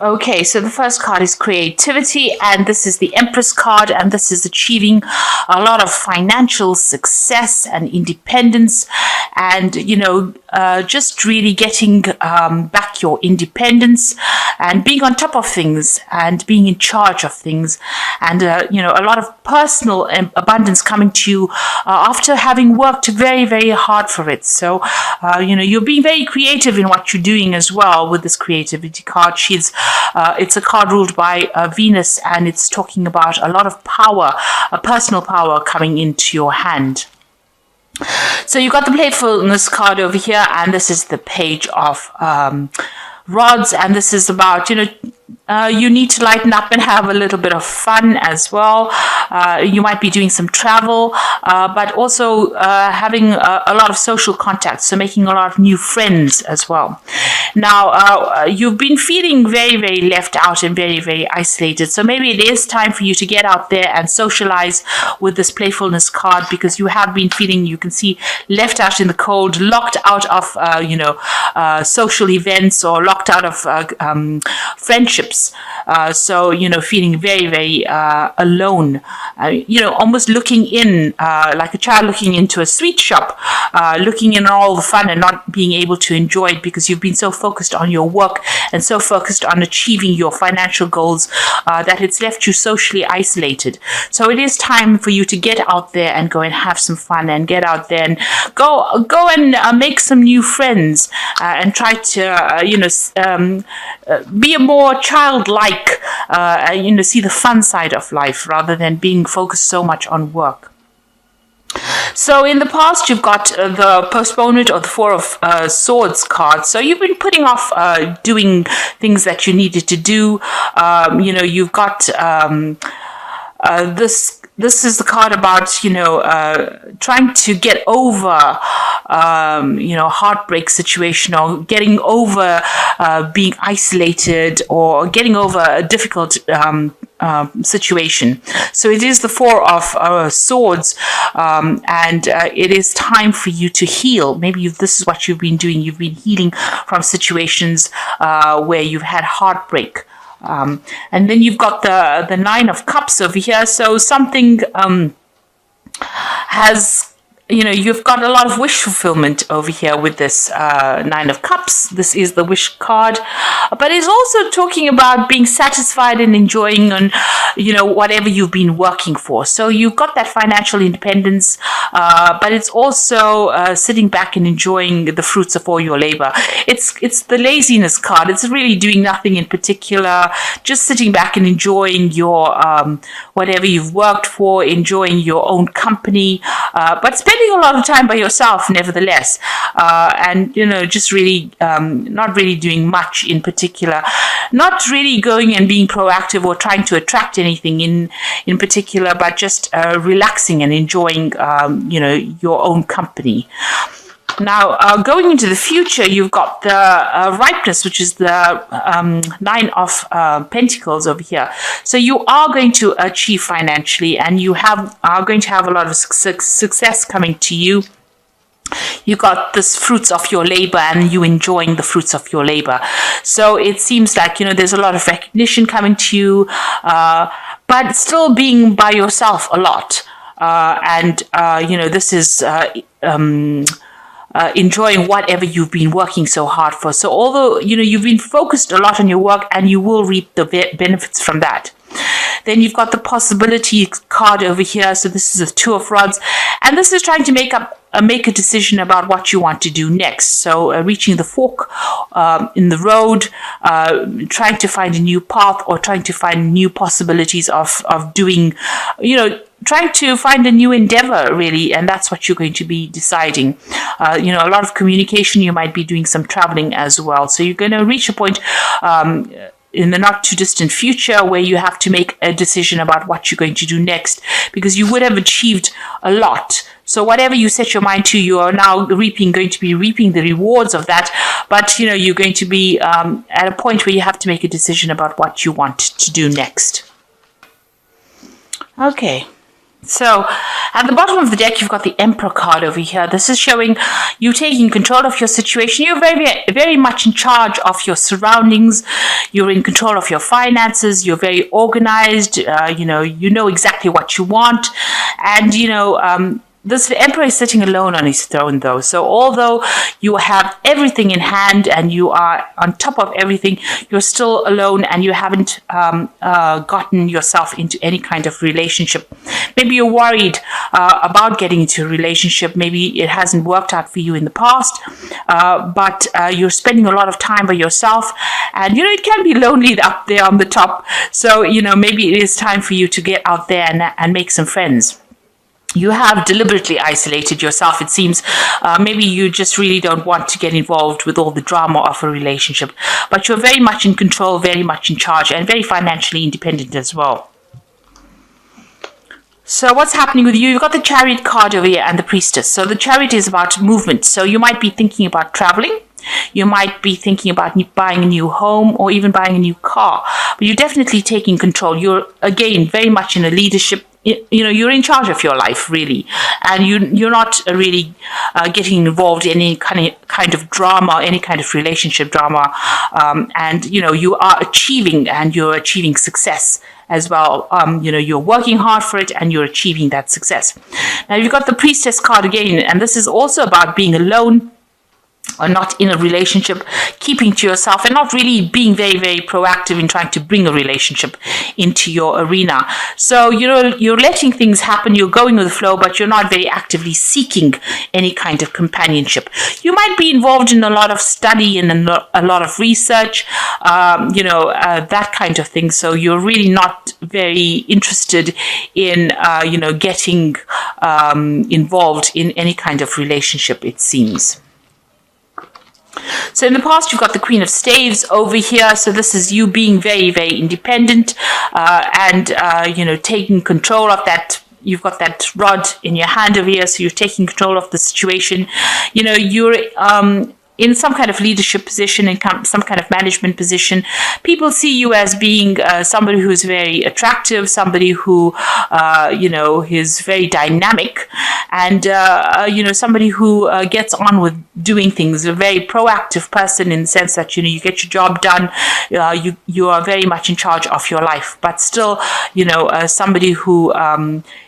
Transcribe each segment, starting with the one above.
Okay, so the first card is creativity, and this is the Empress card, and this is achieving a lot of financial success and independence, and just really getting back your independence and being on top of things and being in charge of things, and a lot of personal abundance coming to you after having worked very, very hard for it. So, you're being very creative in what you're doing as well with this creativity card. It's a card ruled by Venus, and it's talking about a lot of power, personal power coming into your hand. So you got the playfulness card over here, and this is the Page of Rods, and this is about, you need to lighten up and have a little bit of fun as well. You might be doing some travel, but also having a lot of social contacts, so making a lot of new friends as well. Now, you've been feeling very, very left out and very, very isolated, so maybe it is time for you to get out there and socialize with this playfulness card, because you have been feeling, you can see, left out in the cold, locked out of, social events, or locked out of friendships. So, feeling very, very alone, almost looking in, like a child looking into a sweet shop, looking in all the fun and not being able to enjoy it because you've been so focused on your work and so focused on achieving your financial goals that it's left you socially isolated. So it is time for you to get out there and go and have some fun, and get out there and go and make some new friends, and try to, be a more childlike, see the fun side of life rather than being focused so much on work. So in the past, you've got the postponement or the Four of Swords card. So you've been putting off doing things that you needed to do. You've got this is the card about, trying to get over, heartbreak situation, or getting over being isolated, or getting over a difficult situation. So it is the Four of Swords, and it is time for you to heal. Maybe this is what you've been doing. You've been healing from situations where you've had heartbreak. And then you've got the Nine of Cups over here. So something has, you've got a lot of wish fulfillment over here with this Nine of Cups. This is the wish card, but it's also talking about being satisfied and enjoying on, whatever you've been working for. So you've got that financial independence, but it's also sitting back and enjoying the fruits of all your labor. It's the laziness card. It's really doing nothing in particular, just sitting back and enjoying your whatever you've worked for, enjoying your own company, but spending a lot of time by yourself nevertheless, and just really not really doing much in particular, not really going and being proactive or trying to attract anything in particular, but just relaxing and enjoying your own company. Now, going into the future, you've got the ripeness, which is the Nine of Pentacles over here. So you are going to achieve financially, and you are going to have a lot of success coming to you. You got this fruits of your labor, and you enjoying the fruits of your labor. So it seems like, there's a lot of recognition coming to you, but still being by yourself a lot. This is enjoying whatever you've been working so hard for. So although, you've been focused a lot on your work, and you will reap the benefits from that. Then you've got the possibility card over here. So this is a Two of Rods, and this is trying to make a decision about what you want to do next. So reaching the fork in the road, trying to find a new path, or trying to find new possibilities of doing, trying to find a new endeavor, really, and that's what you're going to be deciding. A lot of communication. You might be doing some traveling as well. So you're going to reach a point in the not too distant future where you have to make a decision about what you're going to do next, because you would have achieved a lot. So whatever you set your mind to, you are now going to be reaping the rewards of that. But, you're going to be at a point where you have to make a decision about what you want to do next. Okay. So at the bottom of the deck, you've got the Emperor card over here. This is showing you taking control of your situation. You're very, very much in charge of your surroundings. You're in control of your finances. You're very organized. You know exactly what you want. And, this emperor is sitting alone on his throne, though. So although you have everything in hand and you are on top of everything, you're still alone and you haven't gotten yourself into any kind of relationship. Maybe you're worried about getting into a relationship. Maybe it hasn't worked out for you in the past, but you're spending a lot of time by yourself. And, it can be lonely up there on the top. So, maybe it is time for you to get out there and make some friends. You have deliberately isolated yourself, it seems. Maybe you just really don't want to get involved with all the drama of a relationship. But you're very much in control, very much in charge, and very financially independent as well. So what's happening with you? You've got the Chariot card over here and the Priestess. So the Chariot is about movement. So you might be thinking about traveling. You might be thinking about buying a new home or even buying a new car. But you're definitely taking control. You're, again, very much in a leadership. You're in charge of your life, really, and you're not really getting involved in any kind of drama, any kind of relationship drama, and you are achieving, and you're achieving success as well. You're working hard for it, and you're achieving that success. Now you've got the Priestess card again, and this is also about being alone, or not in a relationship, keeping to yourself and not really being very, very proactive in trying to bring a relationship into your arena. So, you're letting things happen, you're going with the flow, but you're not very actively seeking any kind of companionship. You might be involved in a lot of study and a lot of research, that kind of thing. So you're really not very interested in, getting involved in any kind of relationship, it seems. So in the past, you've got the Queen of Staves over here. So this is you being very, very independent and taking control of that. You've got that rod in your hand over here. So you're taking control of the situation. You're in some kind of leadership position, in some kind of management position. People see you as being somebody who's very attractive, somebody who, is very dynamic, and, somebody who gets on with doing things, a very proactive person in the sense that, you get your job done, you are very much in charge of your life, but still, somebody who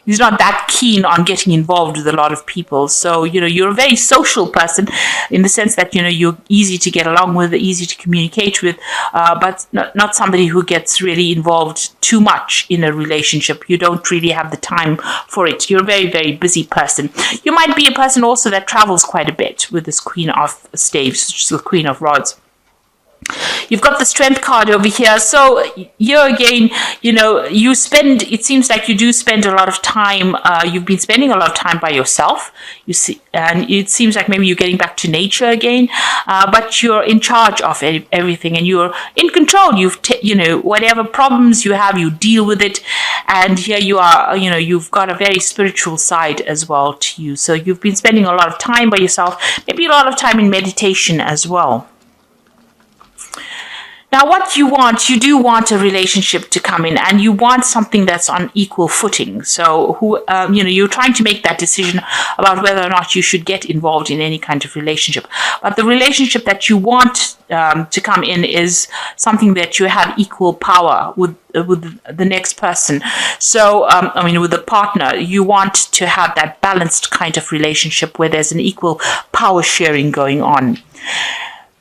is not that keen on getting involved with a lot of people. So, you're a very social person in the sense that, you're easy to get along with, easy to communicate with, but not somebody who gets really involved too much in a relationship. You don't really have the time for it. You're a very, very busy person. You might be a person also that travels quite a bit with this Queen of Staves, which is the Queen of Rods. You've got the Strength card over here. So here again, it seems like you do spend a lot of time, you've been spending a lot of time by yourself, you see, and it seems like maybe you're getting back to nature again, but you're in charge of everything and you're in control. Whatever problems you have, you deal with it. And here you are, you've got a very spiritual side as well to you. So you've been spending a lot of time by yourself, maybe a lot of time in meditation as well. Now, what you do want a relationship to come in, and you want something that's on equal footing. So, you're trying to make that decision about whether or not you should get involved in any kind of relationship. But the relationship that you want to come in is something that you have equal power with the next person. So, with the partner, you want to have that balanced kind of relationship where there's an equal power sharing going on.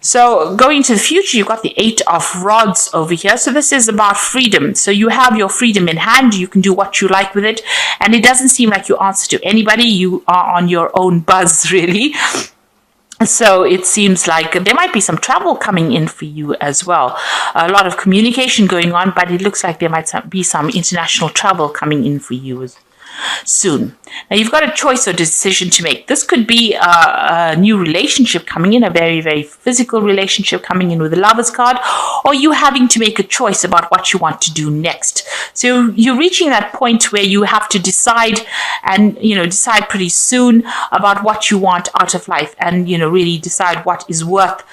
So going into the future, you've got the Eight of Rods over here. So this is about freedom. So you have your freedom in hand. You can do what you like with it. And it doesn't seem like you answer to anybody. You are on your own buzz, really. So it seems like there might be some travel coming in for you as well. A lot of communication going on, but it looks like there might be some international travel coming in for you soon. Now you've got a choice or decision to make. This could be a new relationship coming in, a very, very physical relationship coming in with the Lovers card, or you having to make a choice about what you want to do next. So you're reaching that point where you have to decide and, decide pretty soon about what you want out of life and, really decide what is worth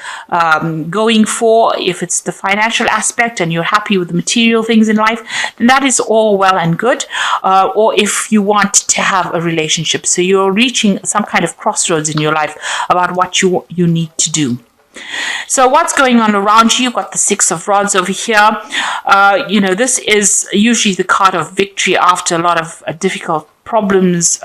going for. If it's the financial aspect and you're happy with the material things in life, then that is all well and good. Or if if you want to have a relationship. So you're reaching some kind of crossroads in your life about what you need to do. So what's going on around you? You've got the Six of Rods over here. This is usually the card of victory after a lot of difficult problems.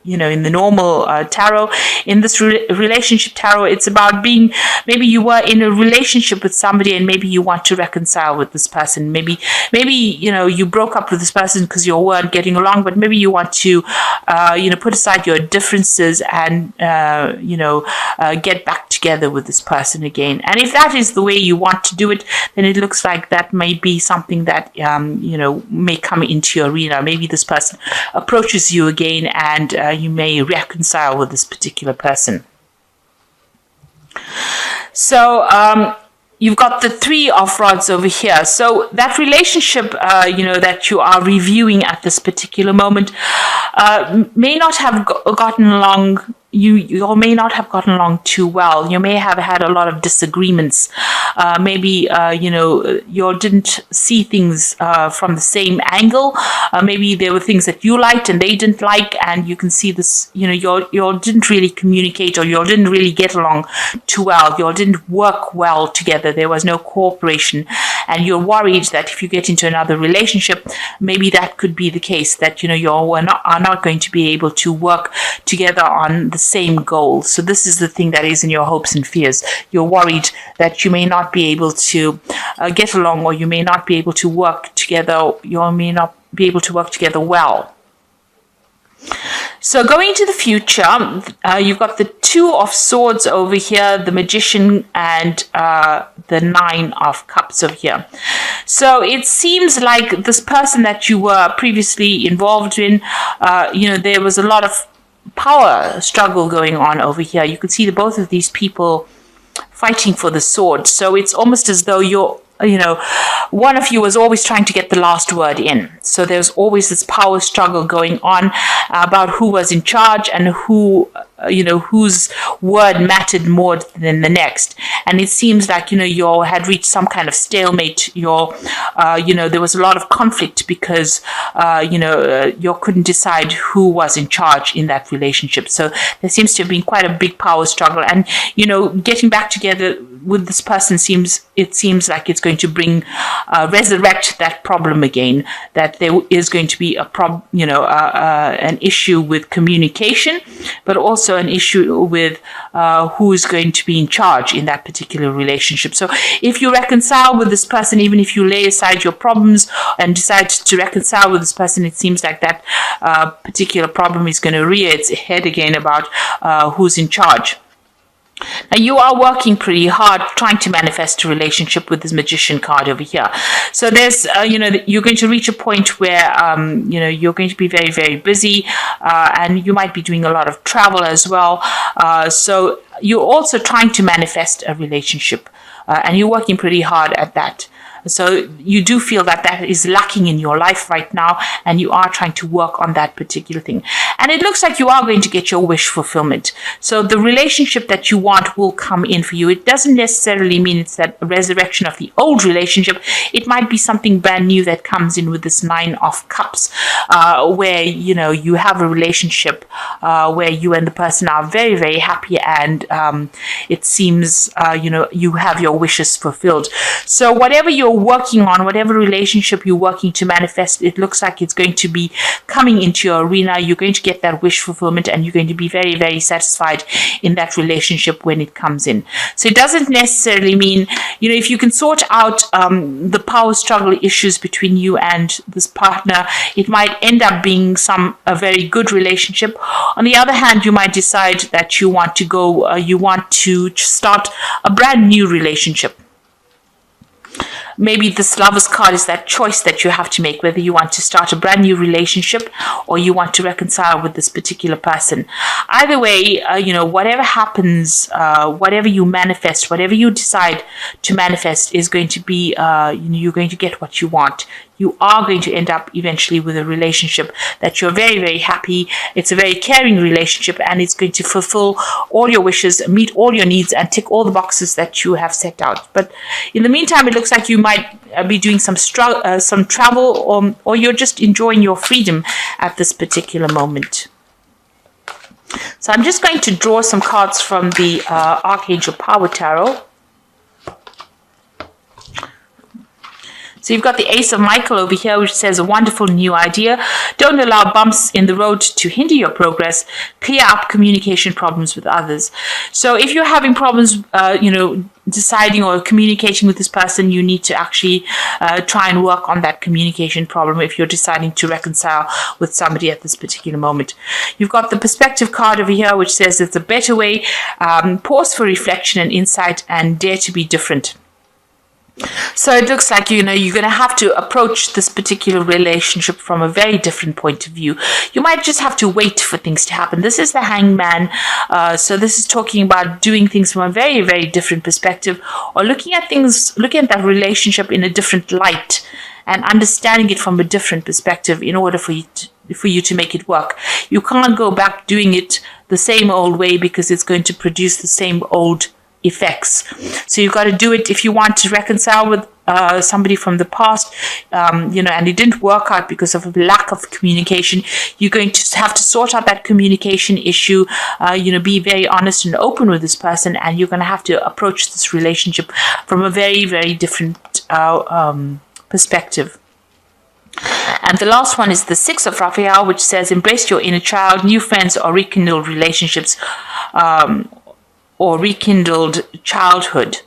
In the normal tarot. In this relationship tarot, it's about being, maybe you were in a relationship with somebody and maybe you want to reconcile with this person. Maybe you broke up with this person because you weren't getting along, but maybe you want to put aside your differences and get back together with this person again. And if that is the way you want to do it, then it looks like that may be something that may come into your arena. Maybe this person approaches you again and you may reconcile with this particular person. So you've got the Three of Rods over here. So that relationship, that you are reviewing at this particular moment may not have gotten along. You may not have gotten along too well. You may have had a lot of disagreements. Maybe you didn't see things from the same angle. Maybe there were things that you liked and they didn't like, and you can see this. You didn't really communicate, or you didn't really get along too well. You didn't work well together. There was no cooperation, and you're worried that if you get into another relationship, maybe that could be the case. That you are not going to be able to work together on the same goal. So this is the thing that is in your hopes and fears. You're worried that you may not be able to get along, or you may not be able to work together. You may not be able to work together well. So going into the future, you've got the Two of Swords over here, the Magician, and the Nine of Cups over here. So it seems like this person that you were previously involved in, there was a lot of power struggle going on over here. You can see both of these people fighting for the sword. So it's almost as though one of you was always trying to get the last word in. So there's always this power struggle going on about who was in charge and whose word mattered more than the next. And it seems like, you had reached some kind of stalemate. There was a lot of conflict because, you couldn't decide who was in charge in that relationship. So there seems to have been quite a big power struggle. And, getting back together with this person seems like it's going to resurrect that problem again, that there is going to be an issue with communication, but also an issue with who is going to be in charge in that particular relationship. So if you reconcile with this person, even if you lay aside your problems and decide to reconcile with this person, it seems like that particular problem is going to rear its head again about who's in charge. Now you are working pretty hard trying to manifest a relationship with this Magician card over here. So there's, you're going to reach a point where, you're going to be very, very busy, and you might be doing a lot of travel as well. So you're also trying to manifest a relationship, and you're working pretty hard at that. So you do feel that is lacking in your life right now, and you are trying to work on that particular thing. And it looks like you are going to get your wish fulfillment. So the relationship that you want will come in for you. It doesn't necessarily mean it's that resurrection of the old relationship. It might be something brand new that comes in with this Nine of Cups, where, you have a relationship where you and the person are very, very happy, and it seems, you have your wishes fulfilled. So whatever you're working on, whatever relationship you're working to manifest, it looks like it's going to be coming into your arena. You're going to get that wish fulfillment, and you're going to be very, very satisfied in that relationship when it comes in. So it doesn't necessarily mean, if you can sort out the power struggle issues between you and this partner, it might end up being a very good relationship. On the other hand, you might decide that you want to start a brand new relationship. Maybe this Lover's card is that choice that you have to make, whether you want to start a brand new relationship or you want to reconcile with this particular person. Either way, whatever happens, whatever you manifest, whatever you decide to manifest is going to be, you're going to get what you want. you are going to end up eventually with a relationship that you're very, very happy. It's a very caring relationship, and it's going to fulfill all your wishes, meet all your needs, and tick all the boxes that you have set out. But in the meantime, it looks like you might be doing some travel, or you're just enjoying your freedom at this particular moment. So I'm just going to draw some cards from the Archangel Power Tarot. So you've got the Ace of Michael over here, which says a wonderful new idea. Don't allow bumps in the road to hinder your progress. Clear up communication problems with others. So if you're having problems, deciding or communicating with this person, you need to actually try and work on that communication problem if you're deciding to reconcile with somebody at this particular moment. You've got the Perspective card over here, which says it's a better way. Pause for reflection and insight, and dare to be different. So it looks like, you're going to have to approach this particular relationship from a very different point of view. You might just have to wait for things to happen. This is the Hangman. So this is talking about doing things from a very, very different perspective, or looking at that relationship in a different light and understanding it from a different perspective in order for you to make it work. You can't go back doing it the same old way, because it's going to produce the same old effects. So you've got to do it if you want to reconcile with somebody from the past, and it didn't work out because of a lack of communication. You're going to have to sort out that communication issue, be very honest and open with this person, and you're going to have to approach this relationship from a very, very different perspective. And the last one is the Six of Raphael, which says embrace your inner child, new friends, or rekindled relationships, or rekindled childhood.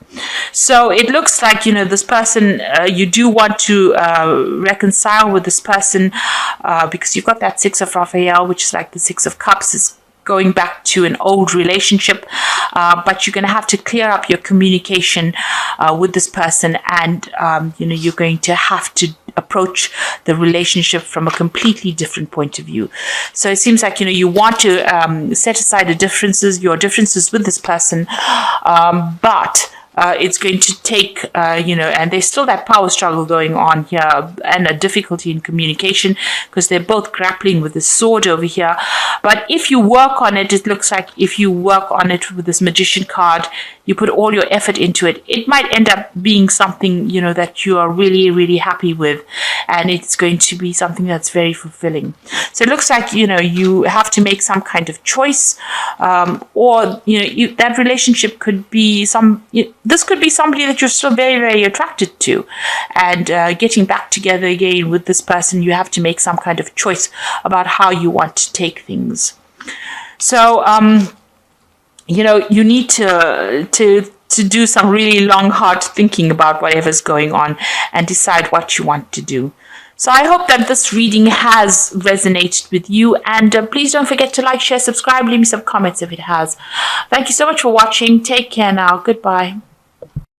So it looks like, this person, you do want to reconcile with this person, because you've got that Six of Raphael, which is like the Six of Cups, is going back to an old relationship, but you're going to have to clear up your communication with this person, and you're going to have to approach the relationship from a completely different point of view. So it seems like you want to set aside your differences with this person, but it's going to take, and there's still that power struggle going on here, and a difficulty in communication, because they're both grappling with the sword over here. But if you work on it, it looks like if you work on it with this Magician card, you put all your effort into it, it might end up being something, that you are really, really happy with, and it's going to be something that's very fulfilling. So it looks like, you have to make some kind of choice, or, that relationship could be this could be somebody that you're still very, very attracted to, and getting back together again with this person, you have to make some kind of choice about how you want to take things. So, you need to do some really long, hard thinking about whatever's going on and decide what you want to do. So I hope that this reading has resonated with you, and please don't forget to like, share, subscribe, leave me some comments if it has. Thank you so much for watching. Take care now. Goodbye.